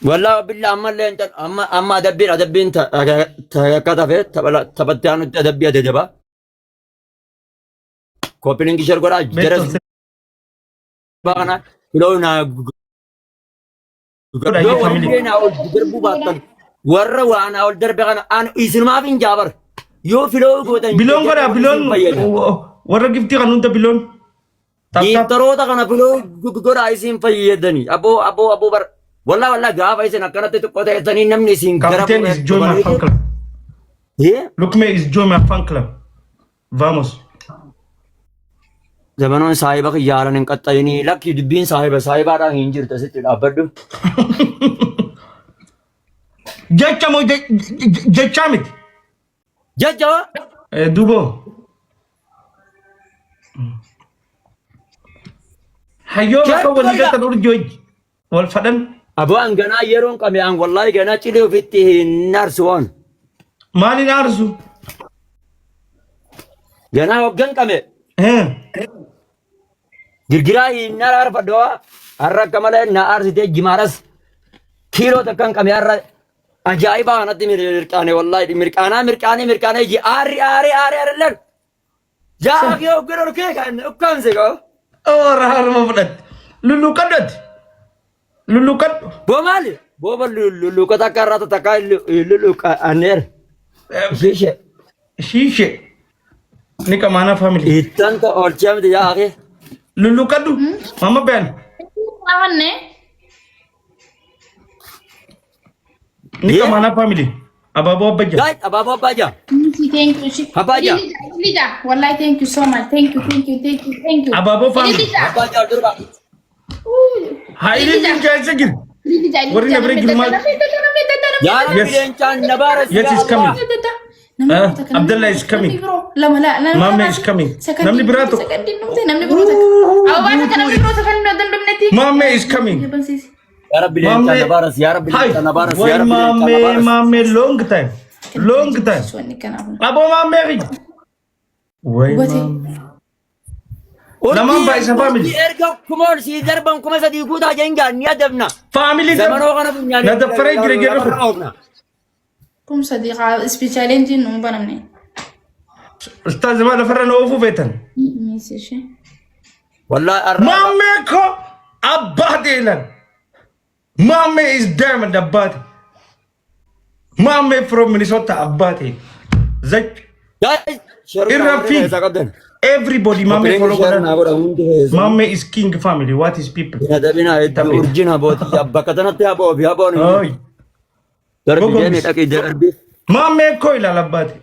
والله بالله أما اللي أنت أما أدبين كتفت تبتيانو أدبي أدجبا كوبينج شر قرا جرس Beto, بانا لونا Sura لو hii family. ورجينا أول دربو باتن ورا وأنا أول درب أنا إذن ما فين جابر يو فيلو قوتن Bilon ko na, bilon. Wara gifti ka nunta bilon. Tap tap. يترو تا كنا فيلو قرا إذن فيدني أبو بر والله غاف إذن أكنا تتقطع إذن نمني سين Captain is join my fan club. إيه Look me is join my fan club. Vamos. زمانون صاحبك يارن انقطعيني لك يدبين صاحب را هنجر تسيت أبدو Jecha mo jecha mit. جا Dubo. Hayo ka wali ka tanur joy. Wal fadan. أبو أنجنا يرون كمي أن والله جنا تلو فيته نارسوان Mali na arzu. جنا وجن كمي جرجراي نار عارف دوا أرى كمال نار سيد جمارس كيلو تكن كمي أرى أجايب أنا تي مركانة والله تي مركانة جي آري لر جا كيو كيرو كيه كان سيكو Oh rahar mo fadan. Lulu kadat. Lulu kad. بومالي لولو كتا كارا تكاي لولو أنير شيء Shishe. Ni ka mana family. إتان تا أرجع مدي يا أخي Lulu kadu. Mama ben. Lawan ne? Ni ka Yeah. mana family. Ababo abaja. جاي أبابا باجا Thank you. Apa aja? Lida, wallahi thank you so much. Thank you. Ababo family. Lida. باجا دربا Haile Lida. ni jai segir. Lida. Warri na break girma. يا رب Yes. لينشان نبارس Yes, is coming. Abdullah is coming. Lama la. Mama is coming. Namni birato. Namni birato. Awaan ka namni birato kan nadan dumneti. Mama is coming. يا رب لينشان نبارس يا رب Hi. لينشان نبارس يا Why رب mama, لينشان نبارس mama, long time. Long time. Suani kana abun. Abo mama ri. Why Wati. mama? Naman ba isa family? إرجع كمون سيدر بام كم سدي يقول هاي إنجا نيادبنا Family زمان dem. وقنا بنيا Na da fare gire gire ko. Kum sadiqa specialenti num banamne. Ustaz ma da fare na ofu betan. Misishi. والله Mama ko abade lan. Mama is diamond abade. Mama from Minnesota abade. Zach. جاي Irrafi. Everybody mama follow God. Mama is king family. What is people? هذا بنا أورجينا بوت أبا كتنا تابو بيابون Oy. دربي Bogom. جاني تكي دربي Mama ko ilalabate.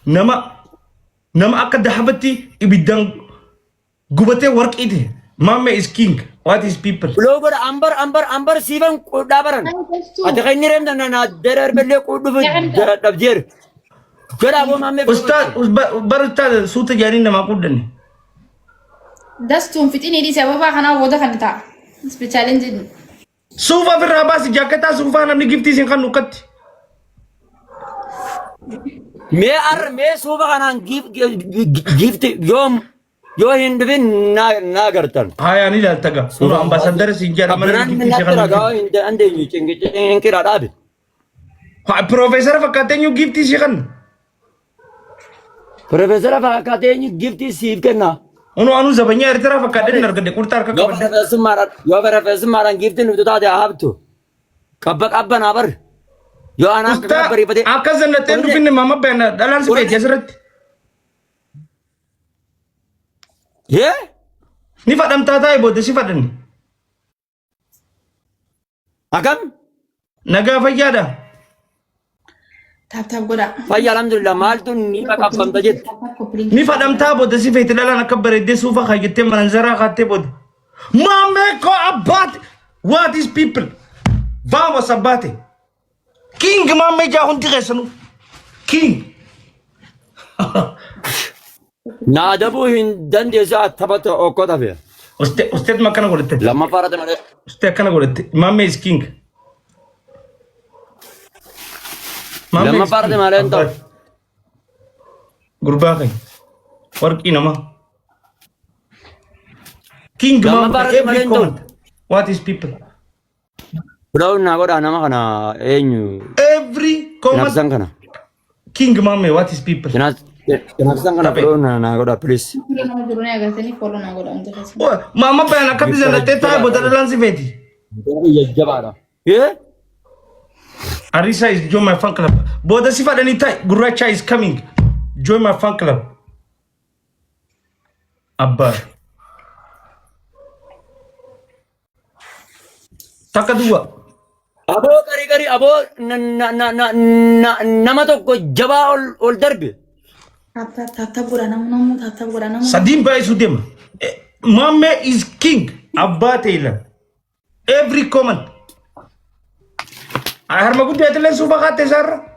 Nama akka dahabati ibidang gubate work ite. Mama is king. What is people? لو بر أمبر سيفن دابرن أتخيل نرم دنا درر بلي كودو في دبجير كذا أبو مامي Ustaz barustad suta jani nama kudani. Dastum fitini di sababa kana woda kanita. Specialenti. Sufa firabas jaketa sufa namni gifti sin kan nukat. मैं सुबह का ना गिफ्ट यो हिंदवी ना करता Hai ani dal taga. Uno ambassador sinjara अब mana ना gifti ना sin तेरा kan. गाँव इंदे अंदे चेंगे राडा भी Ha professor fakate nyu gifti sin kan. Professor अब कहते हैं गिफ्ट सीव करना Uno anu zabanya eritara fakate nargade kurtar ka यो kabade. प्रोफेसर मारा गिफ्ट नहीं तो ताज़े आप तो कब ना बर यो आना Usta बरी बदे akazan na tendu finne mama bena dalan se pe jesrat. ये Ni fadam tata ibo de si fadan. अकम Naga fayyada. Tap goda. भाई अल्हम्दुलिल्लाह माल तो नहीं पका बंदा जित Ni fadam tabo de si fete dalan akabare de sufa khayete manzara khate bod. Mame ko abat. What is people? Vamos abate. King mame ja hundi resanu. King. ना दबू हिंदन जैसा थपत ओको था Usted makana golete. लम्मा पारा थे मेरे Usted kana golete. Mame is king. लम्मा पारा थे मेरे तो Gurba kay. Work inama. King Lama mama para every di Malendo. comment. What is people? Bro na goda nama kana enyu. Every comment. Kinabsan kana. King Mame, what is people? Kinabsan kana bro na goda please. Nama jiru ne agartanii follow na godha amta kasi. Oh, mama bana kabisa na teta bodala lansi veti. Yajjabara. Yeah? Arisa is join my fan club. Boda sifa dani tai. Guracha is coming. Join my fan club. Abba. Taka dua. Abo kari abo nama tokko jabaa ol darbe. Tata godha namu tata godha namu. Sadim ba isudem. Mame is king. Abba Taylor. Every comment. Ahar magu betle suba khate sar.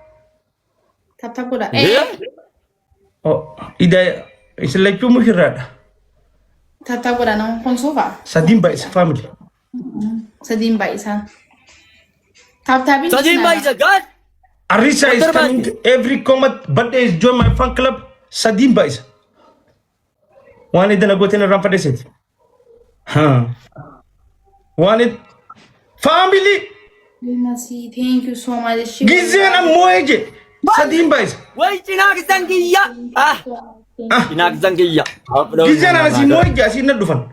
Tata godha. Yeah? Oh, ida is like mushirada. Tata godha namu kon sufa. Sadim ba is family. Sadim ba isa. Tap Sadim ba isa god? Arisa is coming. Every comment birthday is join my fan club. Sadim ba is. One idana goten ram padeset. Huh. One it family. Nasi, thank you so much. Gizena moeje. Sadim ba is. Wai cinak zangiya. Cinak zangiya. Gizena nasi moeje asina dufan.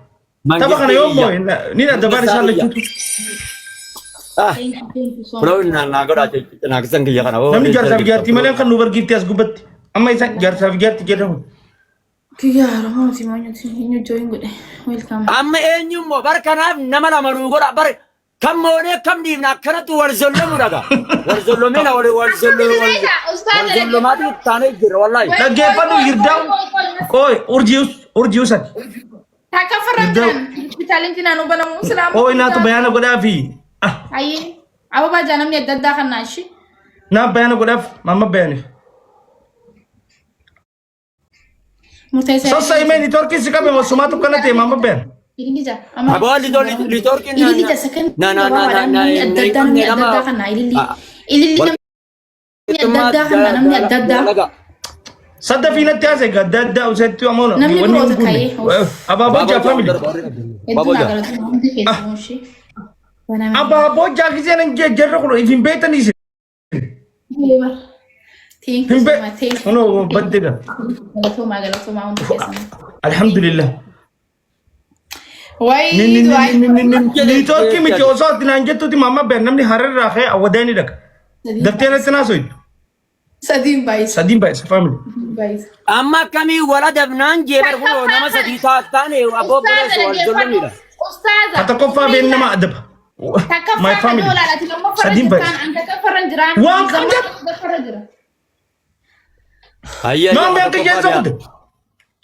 Taba kana yo moe nina dabar sala chutu. Thank you so much. Bro na goda cinak zangiya kana. Namni jarsa vigati malen kan nubar gifti as gubat. Amma isa jarsa vigati jedahu. Kiyara mo si manyo si inyo join gode. Welcome. Amma enyu mo barkana nama la maru goda bar kam mone kam di na kana tu warzollo muraga. Warzollo mena warzollo madu tane jir wallahi. Lagi padu hirdaw. Oi urjius at. Taka farran talentina no bana muslim. Oi na tu bayana goda fi. Ayi. Aba ba janam ne dadda kan nashi. Na bayana goda mama bayani. Murtaisa. Sasa imeni torki sikabe masumato kana te mama bayan. Ililija. Abo litorkin Ililija second. na Dadda kan na ilili dadda kan na namni dadda. Sadda fina tiase ga dadda usetu amono. Namni bro takai. Ababo ja family. Ababo ja kizena nge jerro ko ifin betani se. Thank you so much. Thank you. No baddiga. Galatoma undu kesana. Alhamdulillah. Wai ni torki mi joso tinanje tu ti mama bayan namni harar rakhe awadani dak. Daftena tana soy. Sadim Bais. Sadim ba family. Bais. amma kami wala dabnan jebar ko nama sadi taatane abo bere so warzollo mira. Ustaza. Atakofa ben nama adab. My family. Sadim Bais. Wan kanja. Ayya. No me anke jeso kude.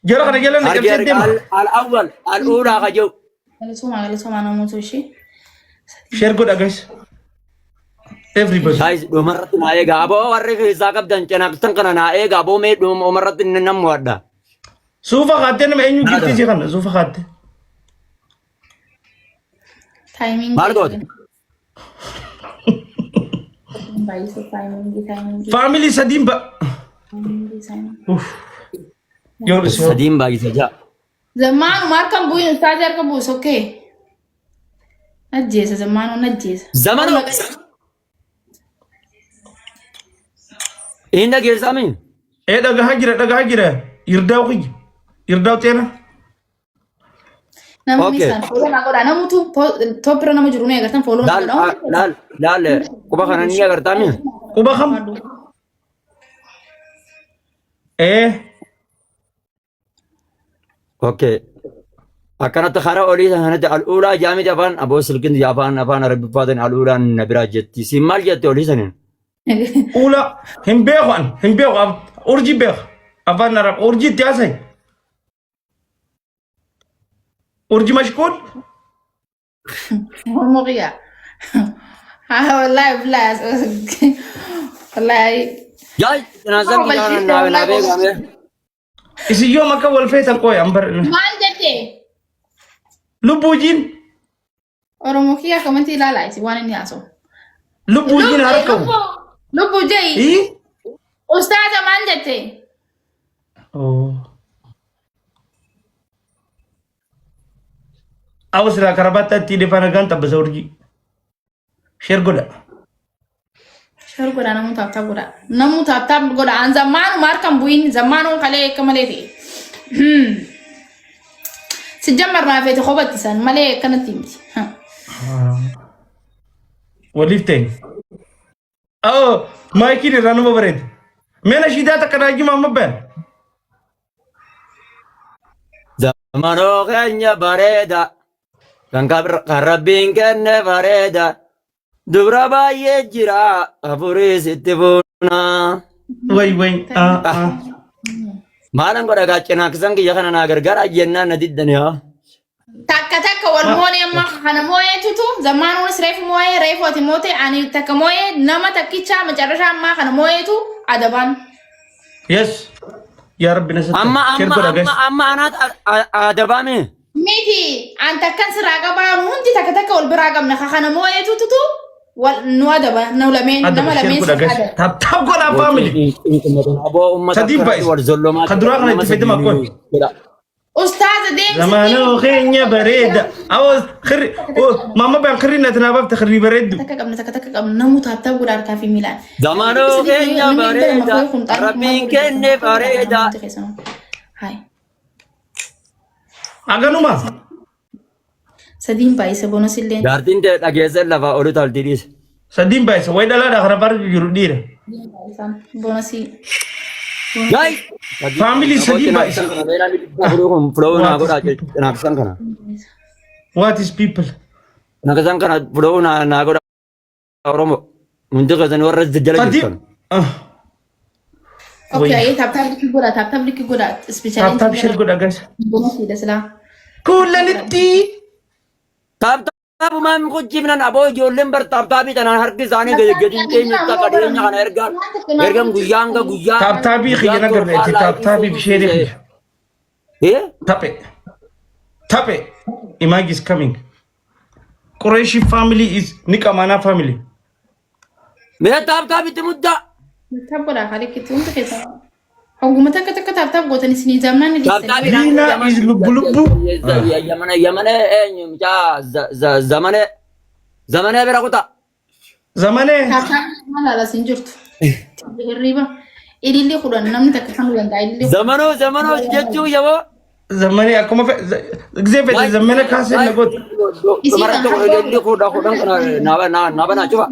Jara kana gelan ne Arger dem. al awwal al ula kajo. Galatoma na mutu shi. Share good guys. Everybody. Guys do marat na ega abo warre ke zakab dan cenak tan kana na ega abo me do marat nam wada. Sufa khate ne enyu gifti ji kana sufa khate. Timing. Margot. Bais timing. Family Sadim ba. Uff. Yo so. Sadim bagi saja. Zaman markam buin ustaza ka bus okay. Najjesa zamanu najjesa. Zamanu. Inda gersamin. Daga hajira. Irdaw tena. Namu Okay. misan follow na goda namu tu topra namu jurune agartan follow na goda. Lal kuba kana niya gartami. Kuba kham. Okay. Akanat khara oli hanat al ula jami japan abo silkin japan afan arabi fadan al ula nabira jetti simal jetti oli sanin. Ula himbewan urji beh. Afan arab urji tiasai. Urji mashkul. Moria. Wallahi blast. Wallahi. Jai nazar kita na be game. Isi yo maka wal feta koy ambar. Man jette. Lubujin. Oromo kia kamanti lala isi wana ni aso. Lubujin harko. Lubu jai. Ustaza man jette. Oh. Awas la karabata ti de panagan tabasa urji. Share goda. Share goda namu tap goda. Namu tap goda. An zamanu markan buin zamanu kale kamaleti. Sejamar na fete khobat san male kana timti. وليفتين أو ما يكيد رانو ببرد من أشيدات كراجي ما مبين زمانو خنيا بريدا كان كربين كن بريدا دبرا باي جرا أبوريس تبونا وي ما نقول لك أنا كسانك يا خنا ناقر أجينا نديدني Takka walmooni amma kana moye tutu zamanu sreef moye reefo ati mote ani takka moye nama takkicha macarasha amma kana moye tu adaban يس يا رب نسيت أما أنا أدبامي miti an takkan siraga ba munti takka wal biraga na kana moye tutu wal no adaba no lamen nama lamen تاب قول فاميلي سديب بايس خدراغنا تفيد ما كون أستاذ ديم زمانو خينيا بريدة أو خري ماما بان خرينا تنابب تخري بريد تكا قبل نموت حتى ولا كافي ميلان زمانو خينيا بريدة ربي كني بريدة هاي أغانو ما سديم بايس بونس اللين دارتين ده أجهزة لفا أولو تالتيريس سديم بايس ويدا لا دخل بار يرودير بونسي Guys, family سديم بايس What is people نكسان كنا فلونا ناقول أورمو منطقة زنورة زجلة سديم اوكي اي تاب لك غودا سبيشال تاب شير غودا guys بونسي دسلا كولنتي تاب ما مكو جيبنا أبو جولم بر تاب تنا هركي زاني جدين تيجي تكاديرنا كنا إرجع غيان تابي خيانا قرنتي تابي بشيري إيه Tape, Imag is coming. Qureshi family is Nikamana family. मेरा ताप इतने मुद्दा تاب غودا خالي كتون تكيسا حكومة تك تاب غودا نسني زمنا ندي Lina is Lubulubu. يمنة مجا زمانه براكوتا Zamane. تاب ما لا سنجرت الريبة إلي خدا نمني تكفن وين قايل زمانه جتشو يابو Zamane akuma fe Xavier zamane kase nagot. Kemarin tuh ini kuda kena naba na coba.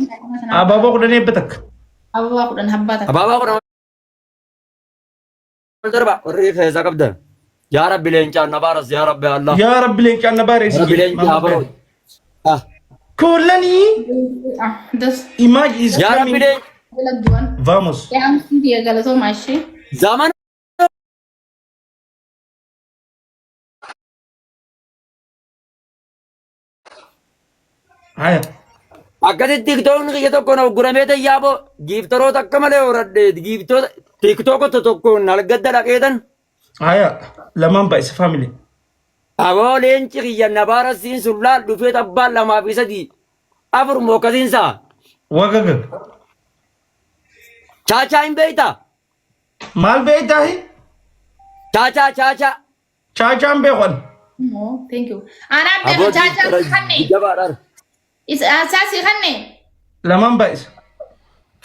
Ababa kuda ne betak. أبوا خدا نحبتك Ababa kuda terba. Rif zakab dah. Ya Rabbi lenca nabaras ya Rabbi Allah. Ya Rabbi lek anna baris. Rabbi lenca abro. Ah. Kulani das Imag is Ya Rabbi coming. lenca. بلد دوان Vamos. يا أم سيدي قالتو ماشي Zaman Haya. akkasitti tiktookni kiyya tokko na gurameeta yaabo giiftaroota akka malee horadhe giiftoota tiktookota tokko nalgadda dhaqeetan Haya. Laman ba is family. aboo leenci kiyya nabaara siin sun laal dhufee tabbaan lamaa fi sadii afur mookasiinsaa Wagaga. chaachaa hin beeyta Mal beitahi? chaachaa Chachan bekhon. no thank you أنا أبدأ جاجا خني jabaadhaan إس أساسي خني Laman ba is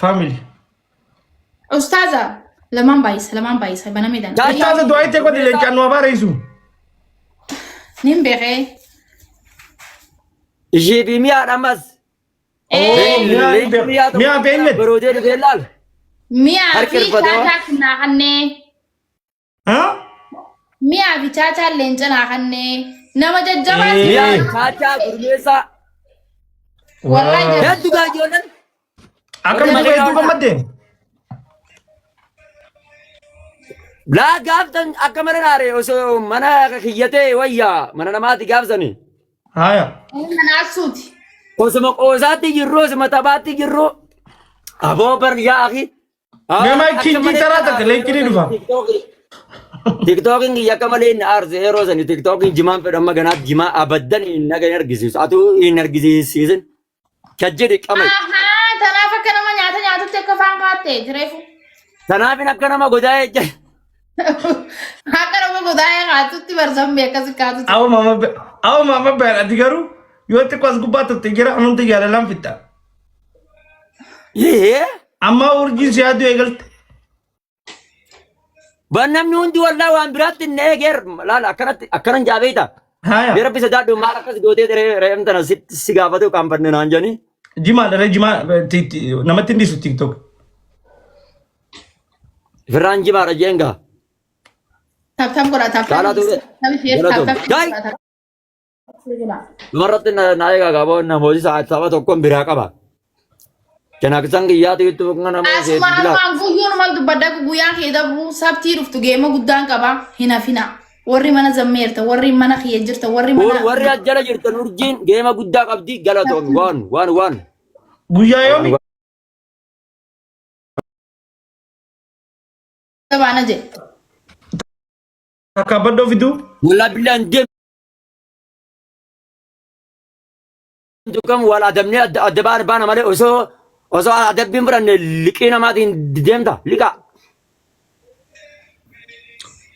family. أستاذة لمان بايس بنا ميدان Ustaza doai te ko dile kan wa bare isu. نيم بخي ishii fi mi'a dhammas Mi'a beellet. barootee dhufee laal ميا Harka في rifate تاتا كنا خني Ha? ميا في تاتا لينجنا خني نما ججبا mi'a chaachaa gurmeessaa والله hedduu gaajoolan Akam ba itu kamadde? laa gaaftan akka mana naare osoo mana kiyyatee wayyaa mana namaatti gaafsani Haya. أنا أسوتي osuma qoosaatti jirru osuma taphaatti jirru aboo bar yaa akhi Memang kinti tarata ke lekini dufa. tiktookin kiyya akka malee inni aarse yeroo sani tiktookin jimaan fedhan maganaat jimaa abaddan hin nagan argisiisu atu hin argisiisin kajjedi qamay أها تنافع كنا ما نياتا تكفان قاتي جريفو tanaafin akka nama godaa'e jedhe هكذا ما بداية قاتو تبرزم بيكا سكاتو Aw mama be atigaru. Yo te kwas gubata te gira anun te yala lam fitta. ይሄ Amma urjii si yaadu eegalte. በእናምኑ እንዲ ወላ ዋን ብራት ነገር ላላ አከረን ጃቤታ Haya. የረብ ሰዳዱ ማለቀስ ጎቴ ረምተና ሲጋፈቱ ካምፐኒና አንጀኒ Jimaa dhala jimaa namatti hin dhiisu TikTok. ፍራንጂ ማረጀንጋ ታፕታፕ ጎዳ ታፕታፕ ካላቱ ታፕታፕ ገለቶ ዳይ መረጥ ናይጋ ጋቦና ሞዚ ሰዓት ሰባ tokkon biraa qaba ጀናክሰን ግያቱ ይቱ ngana mo se asuma guyyuun mal dubbadda guyyaan kee dabu sabtii dhuftu geema guddaan qaba hinafina warri mana zammeerta warri mana kiyya jirta warri ajjala jirtan urjiin geema guddaa qabdi galatoon waan Guyyaa yoomi? tabaana je Akka baddoo fiduu? wala bilan dem tukam wala adamne adabaan baana male osoo adabbiin biran liqii namaatiin deemta liqa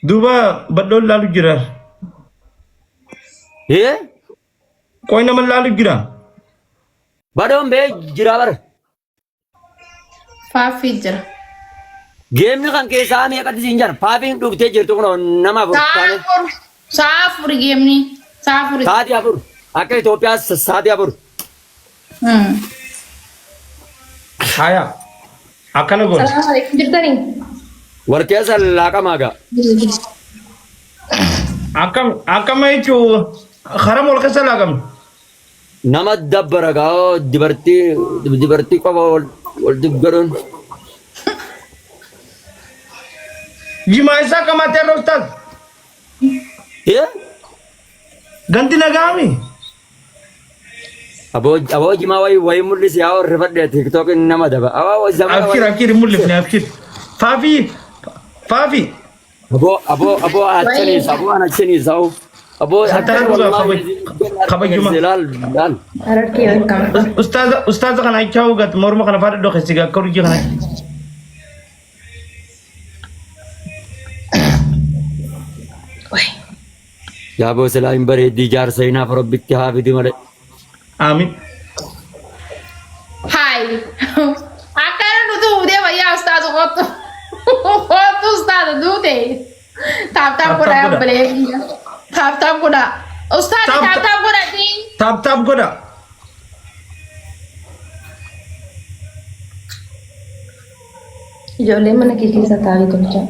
Duuba baddoon laalu jira. Qoy nama laalu jira. badoon bee jira bara faaffii jira geemni kan keessaa meeqatti siin jira faafiin dhuftee jirtu kun nama furtaane sa'a afur geemni sa'a afur sa'aatii afur akka Itoophiyaa sa'aatii afur Haya. Akkana goone. Salaamu alaikum jirtanii wal keessa laaqamaaga Akkama jechuun haram wal keessa laaqamne. nama dabbara gaa dibartii qofa wal dibgaruun Jimaa isaa qamatee rooftaas. Ganti nagaami. aboo jimaa wayi mul'isi yaa warri fadhee tiktookin nama daba aboo zamana Akir mul'ifne akir. Faafi. aboo achaniis aboo Satara dhugaa kabajuma. laal Ararkee welcome Ustaaza kana achaa hugat morma kana faadha dhoo keessi akka urjii kana. yaa boo silaa hin bareeddii jaarsa hinaaf rabbitti haa fidi malee Aamin. Hai. Akkana nuti uudee fayyaa ustaaza kottu. Kottu ustaaza duute. Taaptaap godha yaabbalee. Taaptaap godha. Ustaaza taaptaap godhati. Taap godha. Ijoollee mana kee keessa taa'ee tolcha.